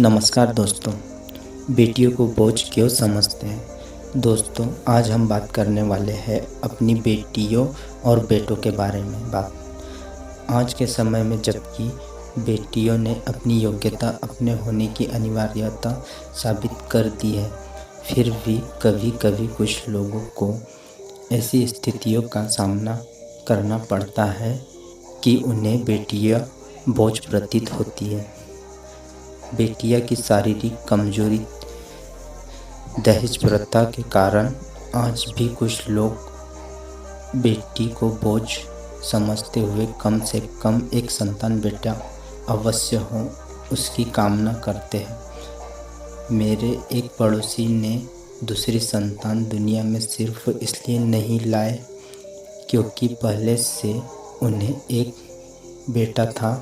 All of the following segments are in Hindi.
नमस्कार दोस्तों। बेटियों को बोझ क्यों समझते हैं। दोस्तों, आज हम बात करने वाले हैं अपनी बेटियों और बेटों के बारे में। आज के समय में जबकि बेटियों ने अपनी योग्यता, अपने होने की अनिवार्यता साबित कर दी है, फिर भी कभी कभी कुछ लोगों को ऐसी स्थितियों का सामना करना पड़ता है कि उन्हें बेटियां बोझ प्रतीत होती है। बेटियां की शारीरिक कमजोरी, दहेज प्रथा के कारण आज भी कुछ लोग बेटी को बोझ समझते हुए कम से कम एक संतान बेटा अवश्य हो, उसकी कामना करते हैं। मेरे एक पड़ोसी ने दूसरी संतान दुनिया में सिर्फ इसलिए नहीं लाए क्योंकि पहले से उन्हें एक बेटा था।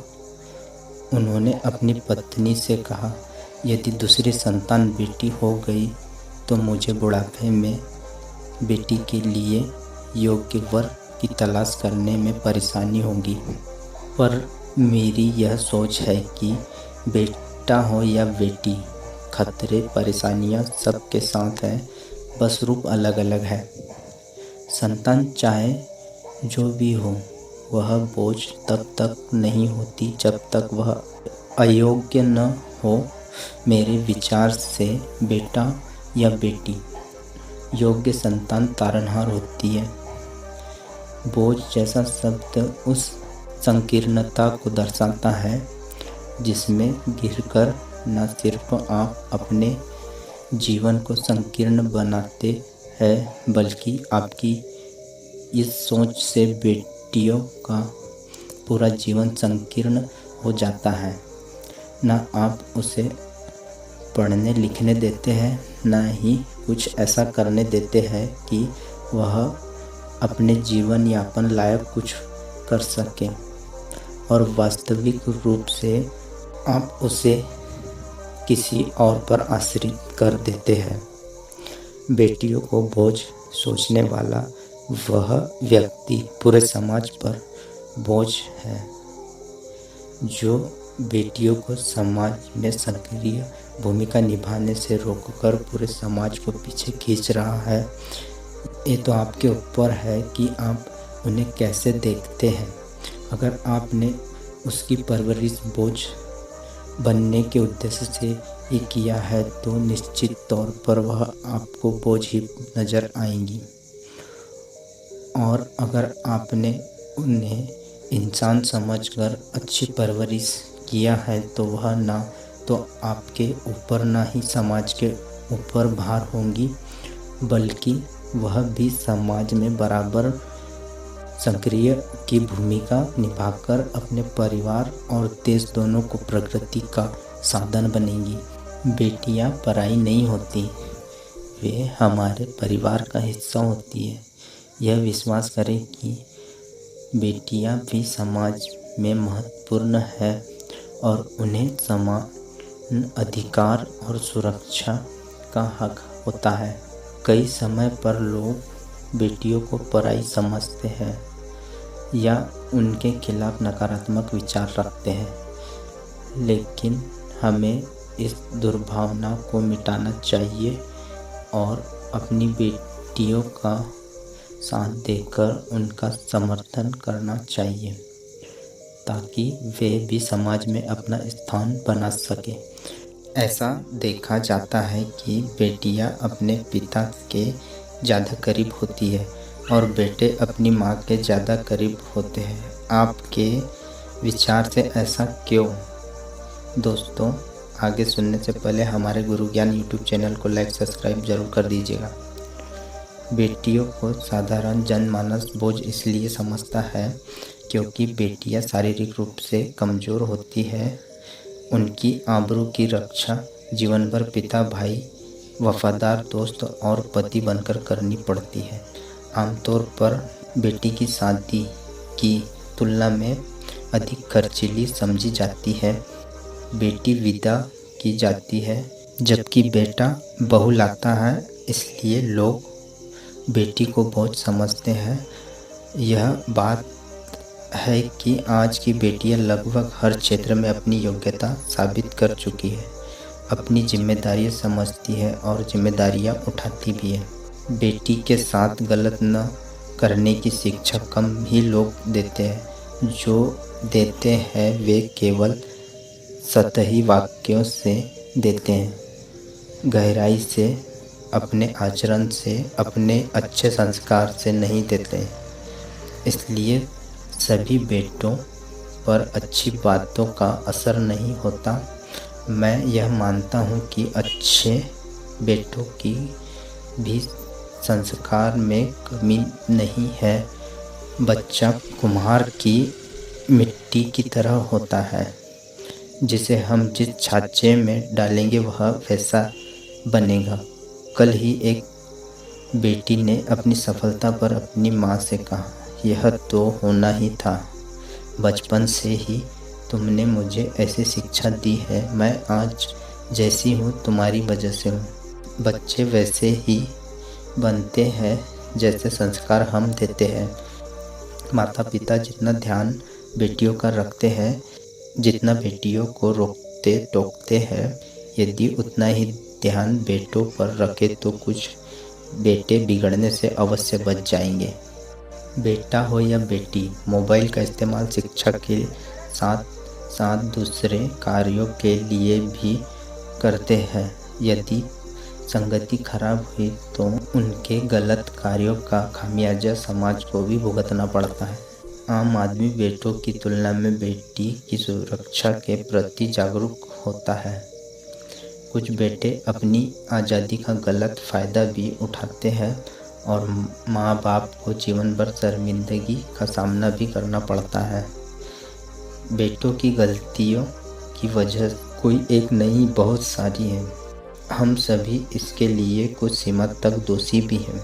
उन्होंने अपनी पत्नी से कहा, यदि दूसरी संतान बेटी हो गई तो मुझे बुढ़ापे में बेटी के लिए योग्य वर की तलाश करने में परेशानी होगी। पर मेरी यह सोच है कि बेटा हो या बेटी, खतरे परेशानियां सबके साथ हैं, बस रूप अलग अलग है। संतान चाहे जो भी हो, वह बोझ तब तक नहीं होती जब तक वह अयोग्य न हो। मेरे विचार से बेटा या बेटी योग्य संतान तारनहार होती है। बोझ जैसा शब्द उस संकीर्णता को दर्शाता है जिसमें गिरकर न सिर्फ आप अपने जीवन को संकीर्ण बनाते हैं, बल्कि आपकी इस सोच से बेटियों का पूरा जीवन संकीर्ण हो जाता है। न आप उसे पढ़ने लिखने देते हैं, न ही कुछ ऐसा करने देते हैं कि वह अपने जीवन यापन लायक कुछ कर सके, और वास्तविक रूप से आप उसे किसी और पर आश्रित कर देते हैं। बेटियों को बोझ सोचने वाला वह व्यक्ति पूरे समाज पर बोझ है जो बेटियों को समाज में सक्रिय भूमिका निभाने से रोककर पूरे समाज को पीछे खींच रहा है। ये तो आपके ऊपर है कि आप उन्हें कैसे देखते हैं। अगर आपने उसकी परवरिश बोझ बनने के उद्देश्य से ही किया है तो निश्चित तौर पर वह आपको बोझ ही नज़र आएंगी। और अगर आपने उन्हें इंसान समझकर अच्छी परवरिश किया है तो वह ना तो आपके ऊपर ना ही समाज के ऊपर भार होंगी, बल्कि वह भी समाज में बराबर सक्रिय की भूमिका निभाकर अपने परिवार और देश दोनों को प्रगति का साधन बनेंगी। बेटियां पराई नहीं होती, वे हमारे परिवार का हिस्सा होती है। यह विश्वास करें कि बेटियां भी समाज में महत्वपूर्ण है और उन्हें समान अधिकार और सुरक्षा का हक होता है। कई समय पर लोग बेटियों को पराई समझते हैं या उनके खिलाफ नकारात्मक विचार रखते हैं, लेकिन हमें इस दुर्भावना को मिटाना चाहिए और अपनी बेटियों का साथ देकर उनका समर्थन करना चाहिए ताकि वे भी समाज में अपना स्थान बना सके। ऐसा देखा जाता है कि बेटियां अपने पिता के ज़्यादा करीब होती है और बेटे अपनी माँ के ज़्यादा करीब होते हैं। आपके विचार से ऐसा क्यों? दोस्तों, आगे सुनने से पहले हमारे गुरु ज्ञान यूट्यूब चैनल को लाइक सब्सक्राइब जरूर कर दीजिएगा। बेटियों को साधारण जनमानस बोझ इसलिए समझता है क्योंकि बेटियां शारीरिक रूप से कमज़ोर होती है। उनकी आबरू की रक्षा जीवन भर पिता, भाई, वफादार दोस्त और पति बनकर करनी पड़ती है। आमतौर पर बेटी की शादी की तुलना में अधिक खर्चीली समझी जाती है। बेटी विदा की जाती है जबकि बेटा बहू लाता है, इसलिए लोग बेटी को बोझ समझते हैं। यह बात है कि आज की बेटियां लगभग हर क्षेत्र में अपनी योग्यता साबित कर चुकी है। अपनी जिम्मेदारियाँ समझती है और जिम्मेदारियाँ उठाती भी है। बेटी के साथ गलत न करने की शिक्षा कम ही लोग देते हैं। जो देते हैं वे केवल सतही वाक्यों से देते हैं, गहराई से, अपने आचरण से, अपने अच्छे संस्कार से नहीं देते। इसलिए सभी बेटों पर अच्छी बातों का असर नहीं होता। मैं यह मानता हूँ कि अच्छे बेटों की भी संस्कार में कमी नहीं है। बच्चा कुम्हार की मिट्टी की तरह होता है, जिसे हम जिस छाँचे में डालेंगे वह वैसा बनेगा। कल ही एक बेटी ने अपनी सफलता पर अपनी माँ से कहा, यह तो होना ही था। बचपन से ही तुमने मुझे ऐसी शिक्षा दी है, मैं आज जैसी हूँ तुम्हारी वजह से हूँ। बच्चे वैसे ही बनते हैं जैसे संस्कार हम देते हैं। माता पिता जितना ध्यान बेटियों का रखते हैं, जितना बेटियों को रोकते टोकते हैं, यदि उतना ही ध्यान बेटों पर रखे तो कुछ बेटे बिगड़ने से अवश्य बच जाएंगे। बेटा हो या बेटी, मोबाइल का इस्तेमाल शिक्षा के साथ साथ दूसरे कार्यों के लिए भी करते हैं। यदि संगति खराब हुई तो उनके गलत कार्यों का खामियाजा समाज को भी भुगतना पड़ता है। आम आदमी बेटों की तुलना में बेटी की सुरक्षा के प्रति जागरूक होता है। कुछ बेटे अपनी आज़ादी का गलत फ़ायदा भी उठाते हैं और माँ बाप को जीवन भर शर्मिंदगी का सामना भी करना पड़ता है। बेटों की गलतियों की वजह कोई एक नहीं, बहुत सारी हैं। हम सभी इसके लिए कुछ सीमा तक दोषी भी हैं।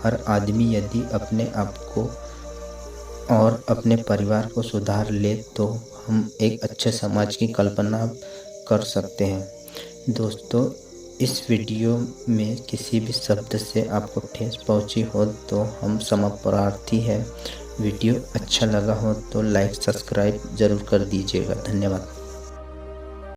हर आदमी यदि अपने आप को और अपने परिवार को सुधार ले तो हम एक अच्छे समाज की कल्पना कर सकते हैं। दोस्तों, इस वीडियो में किसी भी शब्द से आपको ठेस पहुंची हो तो हम क्षमा प्रार्थी हैं। वीडियो अच्छा लगा हो तो लाइक सब्सक्राइब ज़रूर कर दीजिएगा। धन्यवाद।